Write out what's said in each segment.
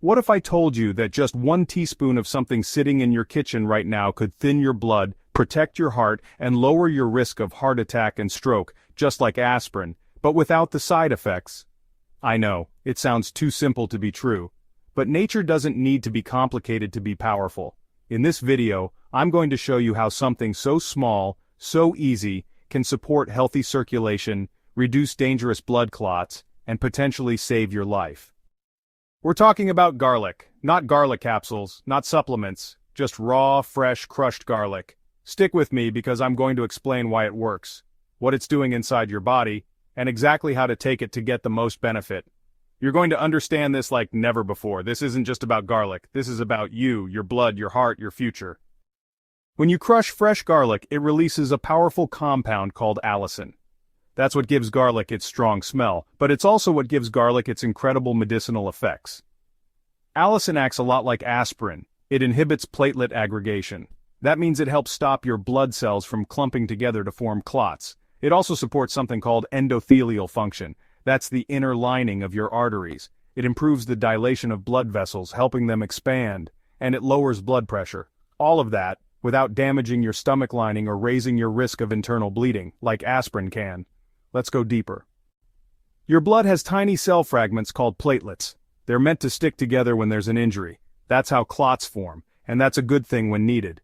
What if I told you that just 1 teaspoon of something sitting in your kitchen right now could thin your blood, protect your heart, and lower your risk of heart attack and stroke, just like aspirin, but without the side effects? I know, it sounds too simple to be true. But nature doesn't need to be complicated to be powerful. In this video, I'm going to show you how something so small, so easy, can support healthy circulation, reduce dangerous blood clots, and potentially save your life. We're talking about garlic, not garlic capsules, not supplements, just raw, fresh, crushed garlic. Stick with me because I'm going to explain why it works, what it's doing inside your body, and exactly how to take it to get the most benefit. You're going to understand this like never before. This isn't just about garlic, this is about you, your blood, your heart, your future. When you crush fresh garlic, it releases a powerful compound called allicin. That's what gives garlic its strong smell, but it's also what gives garlic its incredible medicinal effects. Allicin acts a lot like aspirin. It inhibits platelet aggregation. That means it helps stop your blood cells from clumping together to form clots. It also supports something called endothelial function. That's the inner lining of your arteries. It improves the dilation of blood vessels, helping them expand, and it lowers blood pressure. All of that without damaging your stomach lining or raising your risk of internal bleeding, like aspirin can. Let's go deeper. Your blood has tiny cell fragments called platelets. They're meant to stick together when there's an injury. That's how clots form, and that's a good thing when needed.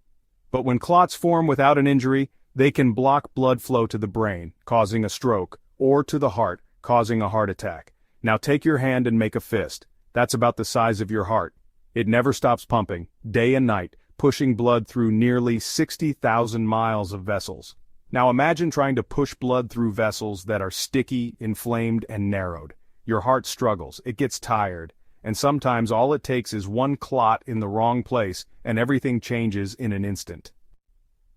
But when clots form without an injury, they can block blood flow to the brain, causing a stroke, or to the heart, causing a heart attack. Now take your hand and make a fist. That's about the size of your heart. It never stops pumping, day and night, pushing blood through nearly 60,000 miles of vessels. Now imagine trying to push blood through vessels that are sticky, inflamed, and narrowed. Your heart struggles, it gets tired, and sometimes all it takes is one clot in the wrong place and everything changes in an instant.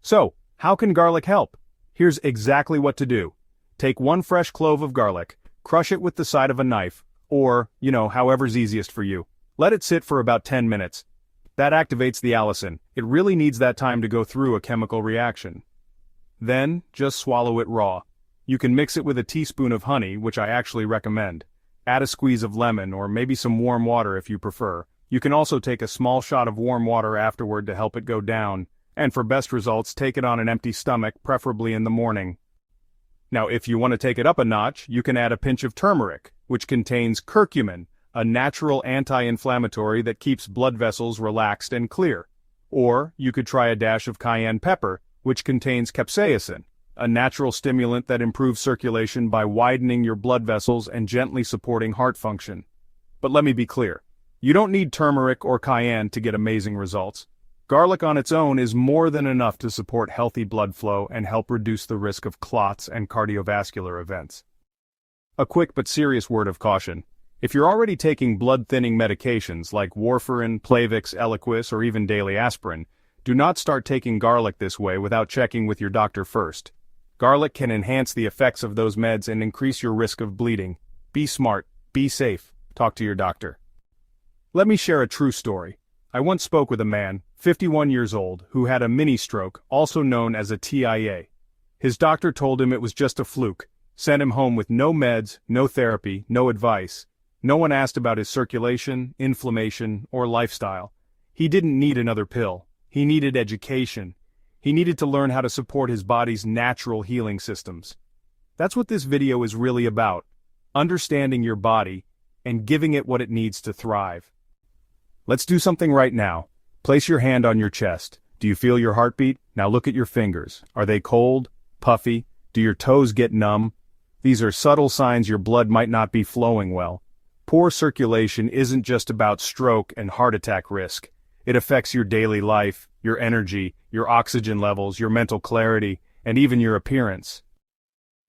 So, how can garlic help? Here's exactly what to do. Take 1 fresh clove of garlic, crush it with the side of a knife, or, however's easiest for you. Let it sit for about 10 minutes. That activates the allicin. It really needs that time to go through a chemical reaction. Then, just swallow it raw. You can mix it with a teaspoon of honey, which I actually recommend. Add a squeeze of lemon or maybe some warm water if you prefer. You can also take a small shot of warm water afterward to help it go down. And for best results, take it on an empty stomach, preferably in the morning. Now, if you want to take it up a notch, you can add a pinch of turmeric, which contains curcumin, a natural anti-inflammatory that keeps blood vessels relaxed and clear. Or, you could try a dash of cayenne pepper, which contains capsaicin, a natural stimulant that improves circulation by widening your blood vessels and gently supporting heart function. But let me be clear, you don't need turmeric or cayenne to get amazing results. Garlic on its own is more than enough to support healthy blood flow and help reduce the risk of clots and cardiovascular events. A quick but serious word of caution. If you're already taking blood-thinning medications like warfarin, Plavix, Eliquis, or even daily aspirin, do not start taking garlic this way without checking with your doctor first. Garlic can enhance the effects of those meds and increase your risk of bleeding. Be smart, be safe, talk to your doctor. Let me share a true story. I once spoke with a man, 51 years old, who had a mini-stroke, also known as a TIA. His doctor told him it was just a fluke, sent him home with no meds, no therapy, no advice. No one asked about his circulation, inflammation, or lifestyle. He didn't need another pill. He needed education. He needed to learn how to support his body's natural healing systems. That's what this video is really about. Understanding your body and giving it what it needs to thrive. Let's do something right now. Place your hand on your chest. Do you feel your heartbeat? Now look at your fingers. Are they cold? Puffy? Do your toes get numb? These are subtle signs your blood might not be flowing well. Poor circulation isn't just about stroke and heart attack risk. It affects your daily life, your energy, your oxygen levels, your mental clarity, and even your appearance.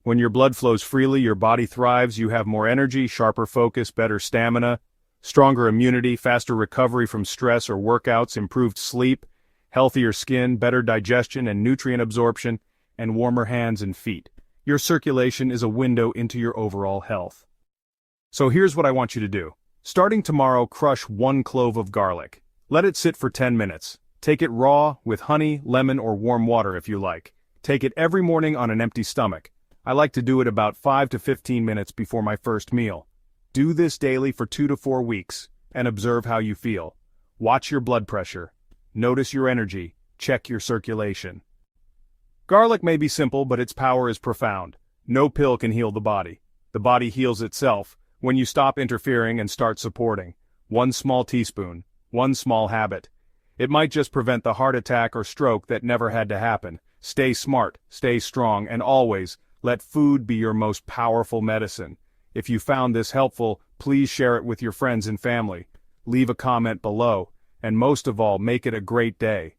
When your blood flows freely, your body thrives, you have more energy, sharper focus, better stamina, stronger immunity, faster recovery from stress or workouts, improved sleep, healthier skin, better digestion and nutrient absorption, and warmer hands and feet. Your circulation is a window into your overall health. So here's what I want you to do. Starting tomorrow, crush 1 clove of garlic. Let it sit for 10 minutes. Take it raw, with honey, lemon, or warm water if you like. Take it every morning on an empty stomach. I like to do it about 5 to 15 minutes before my first meal. Do this daily for 2 to 4 weeks. and observe how you feel. Watch your blood pressure. Notice your energy. Check your circulation. Garlic may be simple, but its power is profound. No pill can heal the body. The body heals itself when you stop interfering and start supporting. One small teaspoon, one small habit. It might just prevent the heart attack or stroke that never had to happen. Stay smart, stay strong, and always, let food be your most powerful medicine. If you found this helpful, please share it with your friends and family. Leave a comment below, and most of all, make it a great day.